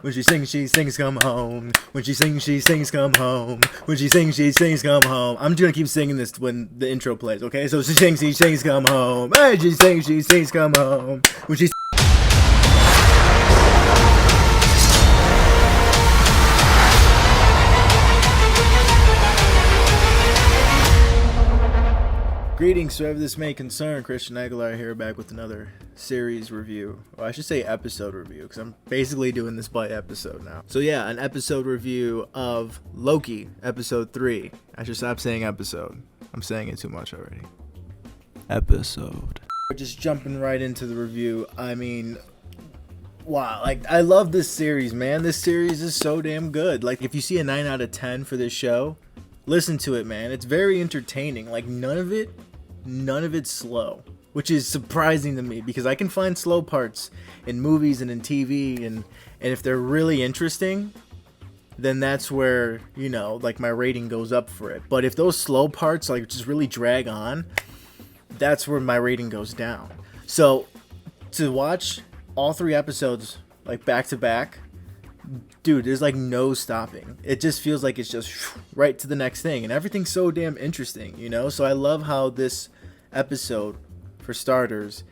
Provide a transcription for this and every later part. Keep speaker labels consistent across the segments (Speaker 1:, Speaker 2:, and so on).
Speaker 1: When she sings come home. When she sings come home. When she sings come home. I'm gonna keep singing this when the intro plays, okay? So she sings come home. Hey, she sings come home. When she Greetings, whoever this may concern. Christian Aguilar here, back with another series review. Well, I should say episode review, because I'm basically doing this by episode now. So yeah, an episode review of Loki, episode 3. I should stop saying episode. I'm saying it too much already. Episode. Just jumping right into the review. I mean, wow, like, I love this series, man. This series is so damn good. Like, if you see a 9 out of 10 for this show, listen to it, man. It's very entertaining. Like, none of it's slow, which is surprising to me, because I can find slow parts in movies and in TV, and if they're really interesting, then that's where, you know, like, my rating goes up for it. But if those slow parts, like, just really drag on, that's where my rating goes down. So to watch all 3 episodes, like, back to back, dude, there's like no stopping. It just feels like it's just right to the next thing, and everything's so damn interesting, you know? So I love how this episode, for starters,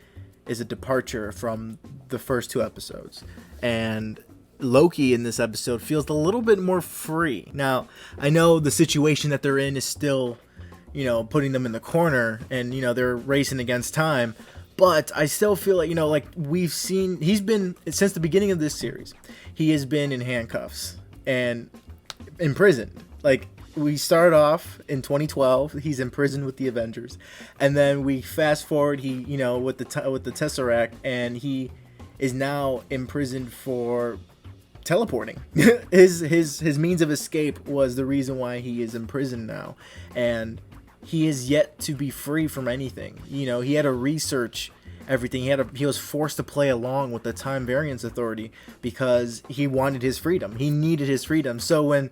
Speaker 1: is a departure from the first 2 episodes. And Loki in this episode feels a little bit more free. Now, I know the situation that they're in is still, you know, putting them in the corner, and, you know, they're racing against time. But I still feel like, you know, like, we've seen, he's been, since the beginning of this series, he has been in handcuffs and imprisoned. Like, we start off in 2012, he's imprisoned with the Avengers, and then we fast forward, he, you know, with the Tesseract, and he is now imprisoned for teleporting. his means of escape was the reason why he is imprisoned now, and he is yet to be free from anything. You know, he had to research everything. He was forced to play along with the Time Variance Authority because he wanted his freedom. He needed his freedom. So when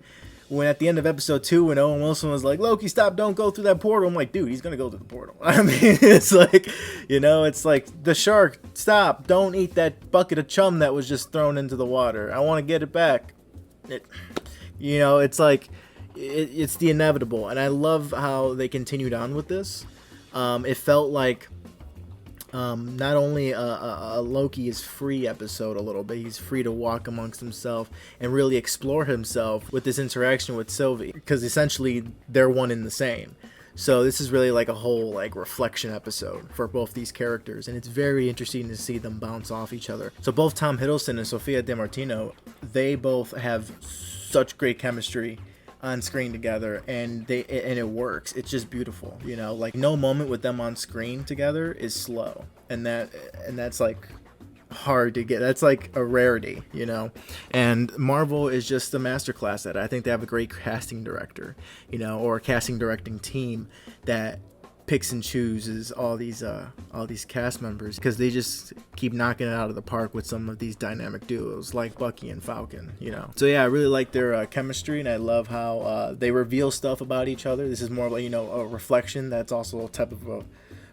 Speaker 1: at the end of episode 2, when Owen Wilson was like, "Loki, stop, don't go through that portal," I'm like, dude, he's gonna go through the portal. I mean, it's like, you know, it's like, the shark, stop, don't eat that bucket of chum that was just thrown into the water. I want to get it back. You know, it's like, it's the inevitable, and I love how they continued on with this. It felt like not only a Loki is free episode a little bit, he's free to walk amongst himself and really explore himself with this interaction with Sylvie, because essentially they're one in the same. So this is really like a whole, like, reflection episode for both these characters, and it's very interesting to see them bounce off each other. So both Tom Hiddleston and Sophia DiMartino, they both have such great chemistry on screen together, and it works. It's just beautiful, you know, like, no moment with them on screen together is slow, and that's like hard to get. That's like a rarity, you know. And Marvel is just a masterclass at it. I think they have a great casting director, you know, or a casting directing team that picks and chooses all these cast members, because they just keep knocking it out of the park with some of these dynamic duos like Bucky and Falcon, you know. So yeah, I really like their chemistry, and I love how they reveal stuff about each other. This is more like, you know, a reflection. That's also a type of a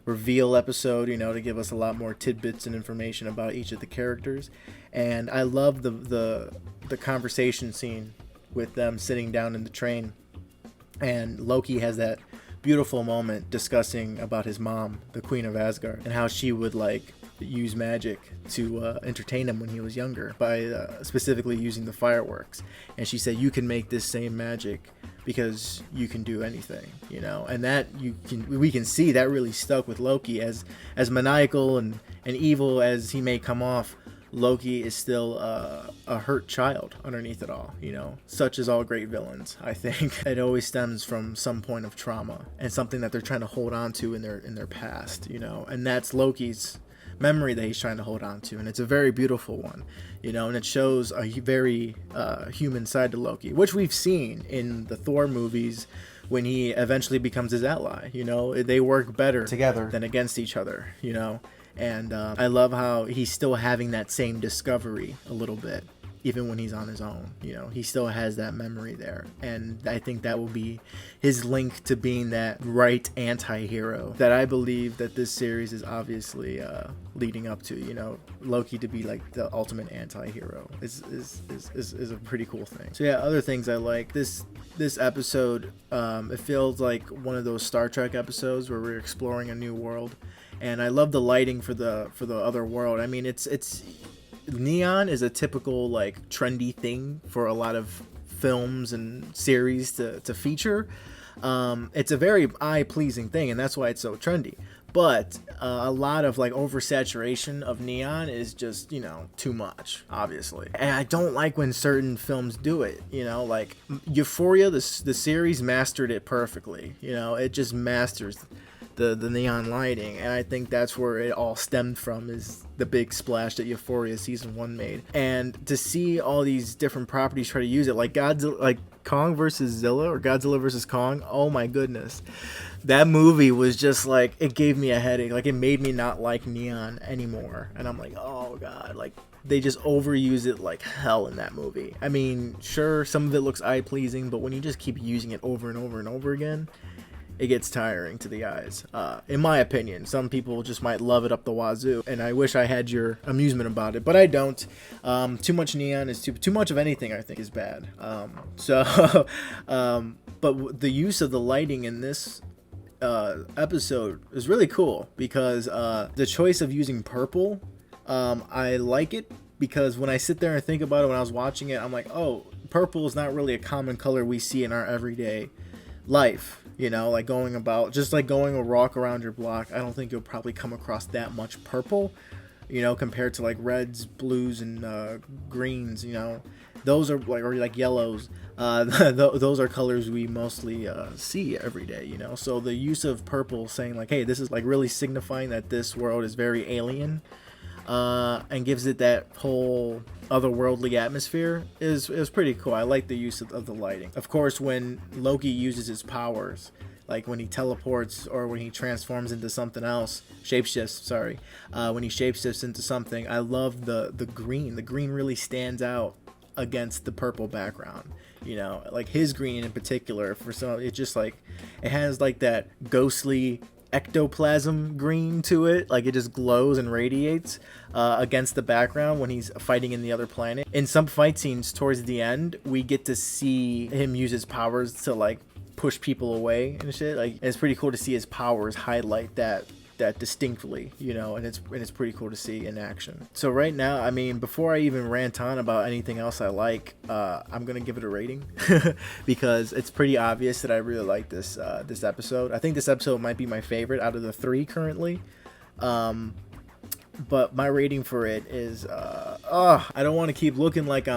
Speaker 1: reveal episode, you know, to give us a lot more tidbits and information about each of the characters. And I love the conversation scene with them sitting down in the train, and Loki has that beautiful moment discussing about his mom, the Queen of Asgard, and how she would, like, use magic to entertain him when he was younger by specifically using the fireworks. And she said, "You can make this same magic because you can do anything," you know. And that we can see that really stuck with Loki. As maniacal and evil as he may come off, Loki is still a hurt child underneath it all, you know, such as all great villains. I think it always stems from some point of trauma and something that they're trying to hold on to in their past, you know, and that's Loki's memory that he's trying to hold on to, and it's a very beautiful one, you know, and it shows a very human side to Loki, which we've seen in the Thor movies when he eventually becomes his ally. You know, they work better together than against each other, you know. And I love how he's still having that same discovery a little bit even when he's on his own. He still has that memory there, and I think that will be his link to being that right anti-hero that I believe that this series is obviously leading up to. Loki to be like the ultimate anti-hero is a pretty cool thing. So yeah, other things I like this episode, it feels like one of those Star Trek episodes where we're exploring a new world, and I love the lighting for the other world. I mean, it's neon is a typical like trendy thing for a lot of films and series to feature. It's a very eye-pleasing thing, and that's why it's so trendy. But a lot of like oversaturation of neon is just too much, obviously, and I don't like when certain films do it. Like Euphoria, the series mastered it perfectly. It just masters the neon lighting, and I think that's where it all stemmed from, is the big splash that Euphoria season 1 made. And to see all these different properties try to use it, like Godzilla, like Kong versus Zilla, or Godzilla versus Kong, oh my goodness, that movie was just like, it gave me a headache. Like, it made me not like neon anymore, and I'm like, oh god, like they just overuse it like hell in that movie. I mean, sure, some of it looks eye pleasing, but when you just keep using it over and over and over again, it gets tiring to the eyes, in my opinion. Some people just might love it up the wazoo, and I wish I had your amusement about it, but I don't. Too much neon is too much of anything, I think, is bad. But the use of the lighting in this episode is really cool, because the choice of using purple, I like it, because when I sit there and think about it when I was watching it, I'm like, oh, purple is not really a common color we see in our everyday life. Like going a walk around your block, I don't think you'll probably come across that much purple, compared to like reds, blues, and greens. Those are like yellows. Those are colors we mostly see every day. So the use of purple, saying like, hey, this is like really signifying that this world is very alien, and gives it that whole otherworldly atmosphere is pretty cool. I like the use of the lighting. Of course, when Loki uses his powers, like when he teleports or when he transforms into something else, when he shapeshifts into something, I love the green. The green really stands out against the purple background. Like his green in particular, for some, it's just like, it has like that ghostly ectoplasm green to it, like it just glows and radiates against the background when he's fighting in the other planet. In some fight scenes towards the end, we get to see him use his powers to like push people away and shit. Like, it's pretty cool to see his powers highlight that distinctly, and it's pretty cool to see in action. So right now, I mean, before I even rant on about anything else I like, I'm gonna give it a rating because it's pretty obvious that I really like this episode. I think this episode might be my favorite out of the 3 currently. But my rating for it is I don't want to keep looking like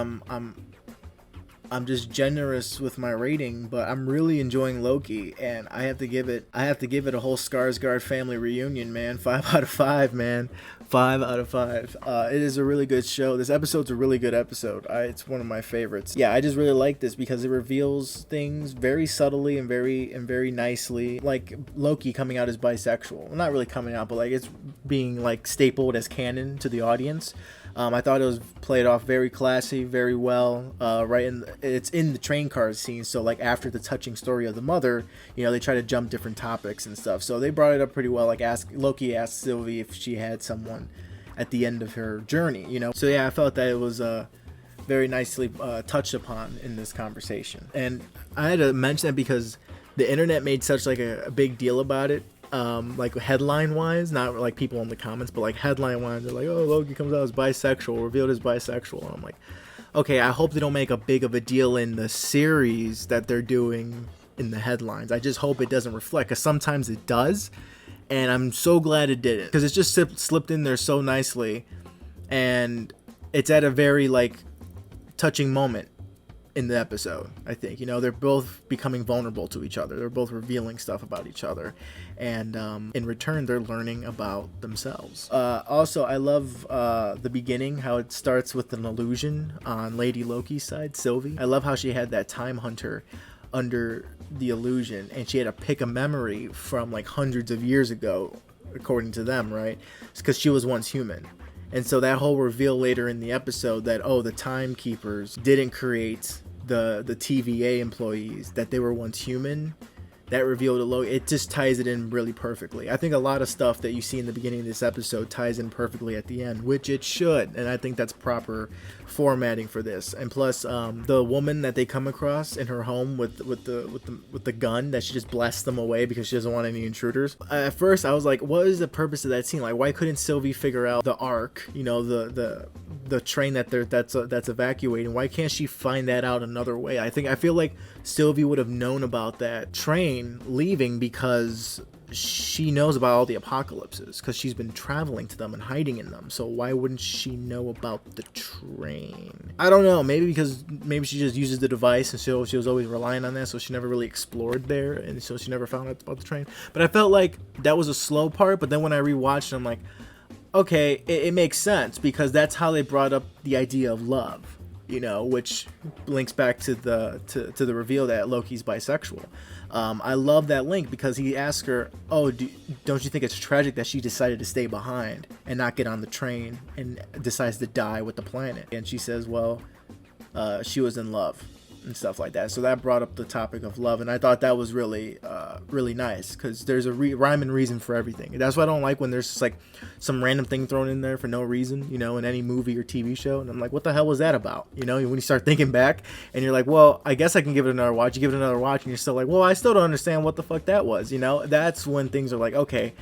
Speaker 1: I'm just generous with my rating, but I'm really enjoying Loki, and I have to give it a whole Skarsgård family reunion, man. 5 out of 5, man. 5 out of 5. It is a really good show. This episode's a really good episode. It's one of my favorites. Yeah, I just really like this because it reveals things very subtly and very nicely. Like Loki coming out as bisexual. Well, not really coming out, but like it's being like stapled as canon to the audience. I thought it was played off very classy, very well. It's in the train car scene, so like after the touching story of the mother, they try to jump different topics and stuff. So they brought it up pretty well. Like Loki asked Sylvie if she had someone at the end of her journey. So yeah, I felt that it was very nicely touched upon in this conversation, and I had to mention that because the internet made such like a big deal about it. Like headline wise, not like people in the comments, but like headline wise, they're like, oh, Loki comes out as bisexual, revealed as bisexual. And I'm like, okay, I hope they don't make a big of a deal in the series that they're doing in the headlines. I just hope it doesn't reflect, because sometimes it does, and I'm so glad it didn't, because it's just slipped in there so nicely, and it's at a very like touching moment in the episode. I think they're both becoming vulnerable to each other. They're both revealing stuff about each other, and in return they're learning about themselves. Also, I love the beginning, how it starts with an illusion on Lady Loki's side, Sylvie. I love how she had that time hunter under the illusion, and she had to pick a memory from like hundreds of years ago, according to them, right? It's because she was once human. And so that whole reveal later in the episode that, oh, the timekeepers didn't create the TVA employees, that they were once human, that reveal to Loki, it just ties it in really perfectly. I think a lot of stuff that you see in the beginning of this episode ties in perfectly at the end, which it should, and I think that's proper formatting for this. And plus, the woman that they come across in her home with the gun, that she just blasts them away because she doesn't want any intruders. At first, I was like, what is the purpose of that scene? Like, why couldn't Sylvie figure out the arc? You know, the train that's evacuating. Why can't she find that out another way? I feel like Sylvie would have known about that train leaving because she knows about all the apocalypses, because she's been traveling to them and hiding in them. So why wouldn't she know about the train? I don't know. Maybe she just uses the device, and so she was always relying on that, so she never really explored there, and so she never found out about the train. But I felt like that was a slow part. But then when I rewatched it, I'm like, okay, it makes sense, because that's how they brought up the idea of love, you know, which links back to the reveal that Loki's bisexual. I love that link, because he asks her, oh, don't you think it's tragic that she decided to stay behind and not get on the train and decides to die with the planet? And she says, well, she was in love and stuff like that. So that brought up the topic of love, and I thought that was really nice, because there's a rhyme and reason for everything. That's why I don't like when there's just like some random thing thrown in there for no reason, you know, in any movie or TV show, and I'm like, what the hell was that about? You know, when you start thinking back and you're like, well, I guess I can give it another watch. You give it another watch and you're still like, well, I still don't understand what the fuck that was, you know. That's when things are like, okay,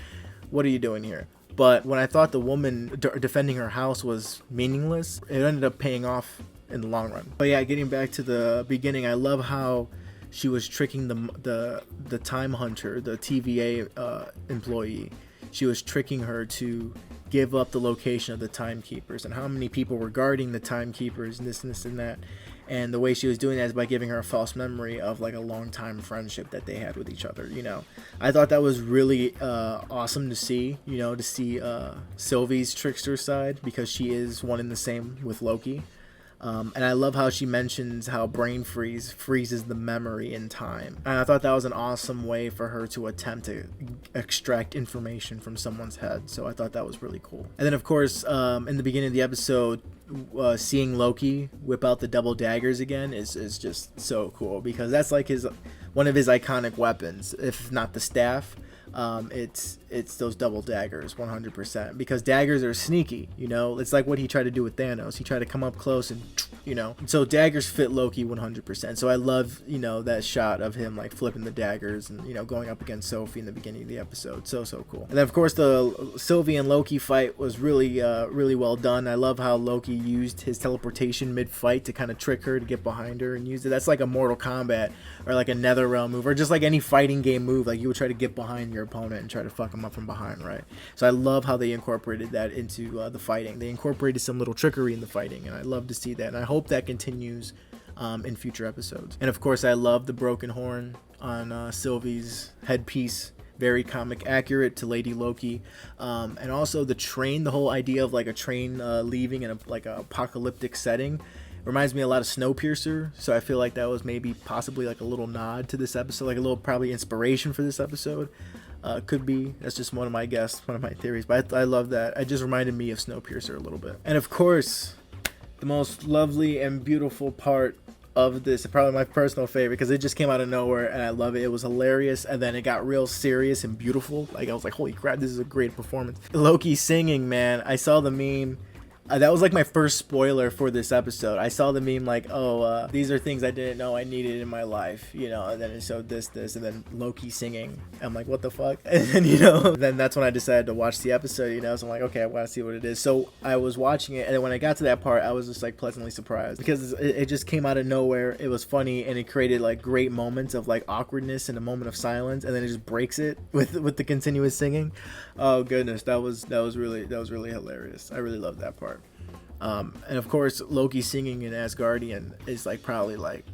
Speaker 1: what are you doing here? But when I thought the woman defending her house was meaningless, it ended up paying off in the long run. But yeah, getting back to the beginning, I love how she was tricking the time hunter, the TVA employee. She was tricking her to give up the location of the timekeepers and how many people were guarding the timekeepers and this and that. And the way she was doing that is by giving her a false memory of like a long time friendship that they had with each other, you know. I thought that was really awesome to see, you know, to see Sylvie's trickster side, because she is one and the same with Loki. And I love how she mentions how brain freeze freezes the memory in time. And I thought that was an awesome way for her to attempt to extract information from someone's head. So I thought that was really cool. And then, of course, in the beginning of the episode, seeing Loki whip out the double daggers again is just so cool, because that's like one of his iconic weapons, if not the staff. It's those double daggers 100%, because daggers are sneaky, you know. It's like what he tried to do with Thanos. He tried to come up close and, you know, so daggers fit Loki 100%. So I love, you know, that shot of him like flipping the daggers and, you know, going up against Sophie in the beginning of the episode. So cool. And then of course the Sylvie and Loki fight was really well done. I love how Loki used his teleportation mid-fight to kind of trick her to get behind her and use it. That's like a Mortal Kombat or like a Netherrealm move, or just like any fighting game move. Like you would try to get behind your opponent and try to fuck him up from behind, right? So I love how they incorporated that into the fighting. They incorporated some little trickery in the fighting, and I love to see that, and I hope that continues in future episodes. And of course, I love the broken horn on Sylvie's headpiece. Very comic accurate to Lady Loki. And also the train, the whole idea of like a train leaving in like a apocalyptic setting reminds me a lot of Snowpiercer. So I feel like that was maybe possibly like a little nod to this episode, like a little probably inspiration for this episode. Could be. That's just one of my guesses, one of my theories. But I love that. It just reminded me of Snowpiercer a little bit. And of course, the most lovely and beautiful part of this, probably my personal favorite, because it just came out of nowhere and I love it. It was hilarious, and then it got real serious and beautiful. Like I was like, holy crap, this is a great performance. Loki singing, man. I saw the meme. That was like my first spoiler for this episode. I saw the meme like, oh, these are things I didn't know I needed in my life, you know, and then it showed this, and then Loki singing. I'm like, what the fuck? And then, you know, then that's when I decided to watch the episode, you know, so I'm like, okay, I want to see what it is. So I was watching it, and then when I got to that part, I was just like pleasantly surprised, because it just came out of nowhere. It was funny, and it created like great moments of like awkwardness and a moment of silence, and then it just breaks it with the continuous singing. Oh goodness, that was really hilarious. I really loved that part. And of course, Loki singing in Asgardian is like probably like,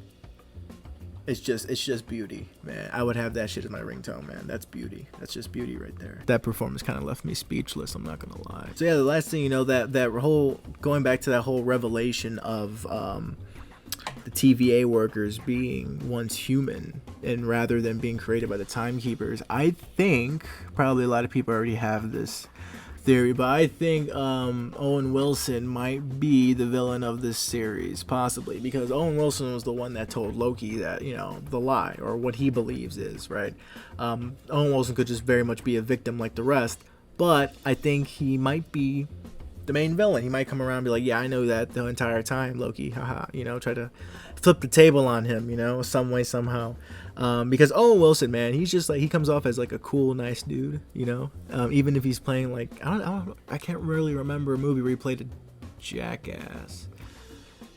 Speaker 1: it's just beauty, man. I would have that shit as my ringtone, man. That's beauty. That's just beauty right there. That performance kind of left me speechless, I'm not gonna lie. So yeah, the last thing, you know, that whole, going back to that whole revelation of the TVA workers being once human and rather than being created by the timekeepers, I think probably a lot of people already have this theory, but I think Owen Wilson might be the villain of this series, possibly, because Owen Wilson was the one that told Loki that, you know, the lie, or what he believes is, right? Owen Wilson could just very much be a victim like the rest, but I think he might be the main villain. He might come around and be like, yeah, I know that the entire time, Loki, haha, you know, try to flip the table on him, you know, some way, somehow. Because Owen Wilson, man, he's just like, he comes off as like a cool, nice dude, you know, even if he's playing like, I can't really remember a movie where he played a jackass,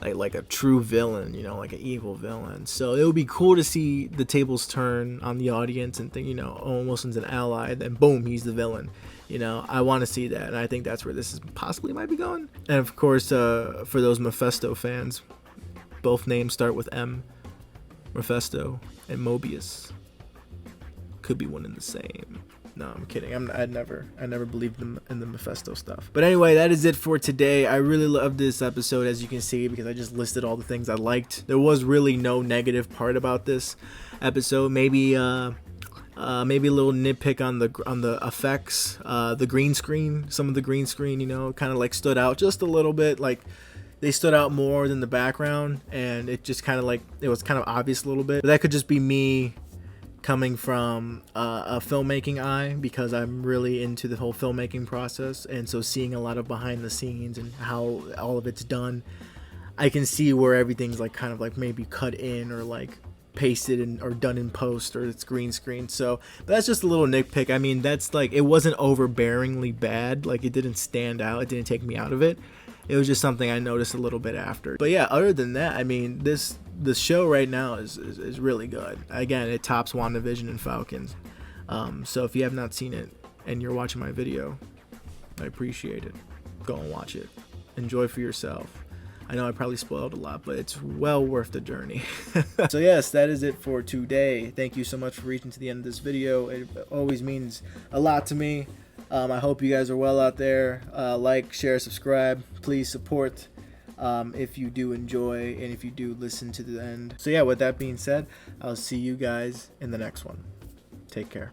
Speaker 1: like a true villain, you know, like an evil villain. So it would be cool to see the tables turn on the audience and think, you know, Owen Wilson's an ally, then boom, he's the villain. You know, I want to see that, and I think that's where this is possibly might be going. And of course, for those Mephisto fans, both names start with M. Mephisto and Mobius could be one and the same. No, I'm kidding. I never believed in the Mephisto stuff. But anyway, that is it for today. I really loved this episode, as you can see, because I just listed all the things I liked. There was really no negative part about this episode. Maybe a little nitpick on the effects, the green screen. Some of the green screen, you know, kind of like stood out just a little bit. Like they stood out more than the background, and it just kind of like it was kind of obvious a little bit. But that could just be me coming from a filmmaking eye, because I'm really into the whole filmmaking process, and so seeing a lot of behind the scenes and how all of it's done, I can see where everything's like kind of like maybe cut in or like pasted in or done in post, or it's green screen. So but that's just a little nitpick. I mean, that's like, it wasn't overbearingly bad, like it didn't stand out, it didn't take me out of it. It was just something I noticed a little bit after. But yeah, other than that, I mean, the show right now is really good. Again, it tops WandaVision and Falcons. So if you have not seen it and you're watching my video, I appreciate it. Go and watch it. Enjoy for yourself. I know I probably spoiled a lot, but it's well worth the journey. So yes, that is it for today. Thank you so much for reaching to the end of this video. It always means a lot to me. I hope you guys are well out there. Like, share, subscribe. Please support if you do enjoy and if you do listen to the end. So yeah, with that being said, I'll see you guys in the next one. Take care.